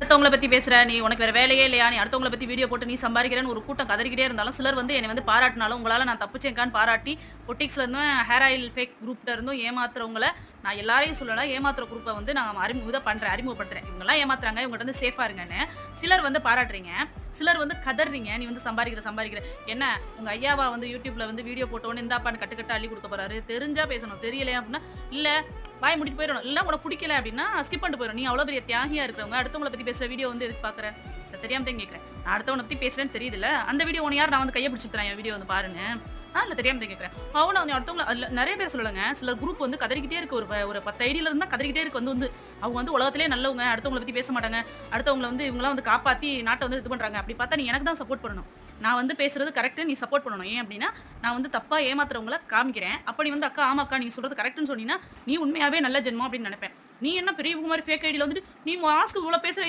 அடுத்தவங்கள பத்தி பேசுற, நீ உனக்கு வேற வேலையே இல்லையா? நீ அடுத்தவங்கள பத்தி வீடியோ போட்டு நீ சம்பாரிக்கிறன்னு ஒரு கூட்டம் கதறிக்கிட்டே இருந்தாலும், சிலர் வந்து என்னை வந்து பாராட்டினாலும், உங்களால நான் தப்பிச்சேன்க்கான்னு பாராட்டி, பொட்டிக்ஸ்ல இருந்தும், ஹேர் ஆயில் ஃபேக் குரூப்ல இருந்தும் ஏமாத்துறவங்கள நான் எல்லாரையும் சொல்லல. ஏமாத்துற குரூப்ப வந்து நான் அறிமுகப்படுத்துறேன். இவங்கலாம் ஏமாத்துறாங்க. இவங்கட்ட இருந்து சேஃபா இருங்கன்னு. சிலர் வந்து பாராட்டுறீங்க. சிலர் வந்து கதர்றீங்க. நீ வந்து சம்பாரிக்கிற. என்ன உங்க ஐயாவா வந்து YouTubeல வந்து வீடியோ போட்ட உடனே இந்தாப்பான்னு கட்டு கட்டா அள்ளி குடுக்க போறாரு. தெரிஞ்சா பேசணும். தெரியலையா அப்படின்னா, இல்ல வாய மூடிட்டு போயிரணும். இல்ல உனக்கு புடிக்கல அப்படின்னா ஸ்கிப் பண்ணிட்டு போயிரணும். நீ அவ்வளோ பெரிய தியாகியா இருக்கிறவங்க, அடுத்தவங்கள பத்தி பேசுற வீடியோ வந்து எதுக்கு பார்க்குற? எனக்கு தெரியாம தான் கேட்கிறேன். நான் அடுத்தவன பத்தி பேசுறேன்னு தெரியுதுல்ல. அந்த வீடியோ உன்ன யார் நான் வந்து கைய பிடிச்சு தரேன் என் வீடியோ வந்து பாருன்னு. இல்ல தெரியாம தான் கேட்கிறேன். அவன வந்து அடுத்தவங்கள அதுல நெறைய பேர் சொல்லலங்க. சிலர் குரூப் வந்து கதறிக்கிட்டே இருக்கு. ஒரு 10 ஐடியில இருந்தா கதறிக்கிட்டே இருக்கு. வந்து அவங்க வந்து உலகத்திலேயே நல்லவங்க. அடுத்தவங்கள பத்தி பேச மாட்டாங்க. அடுத்தவங்கள வந்து இவங்கலாம் வந்து காப்பாத்தி நாட்ட வந்து இது பண்றாங்க. அப்படி பார்த்தா நீ எனக்கு தான் சப்போர்ட் பண்ணணும். நான் வந்து பேசுறது கரெக்ட்டு. நீ சப்போர்ட் பண்ணணும். ஏன் அப்டின்னா, நான் வந்து தப்பா ஏமாத்துறவங்கள காமிக்கிறேன். அப்ப நீ வந்து அக்கா, ஆமா அக்கா நீங்க சொல்றது கரெக்ட்ன்னு சொன்னீன்னா, நீ உண்மையாவே நல்ல ஜென்மம் அப்டின்னு நெனைப்பேன். நீ என்ன பெரிய இவங்க மாரி ஃபேக் ஐடில வந்துட்டு, நீ மாஸ்க்கு இவ்ளோ பேசுற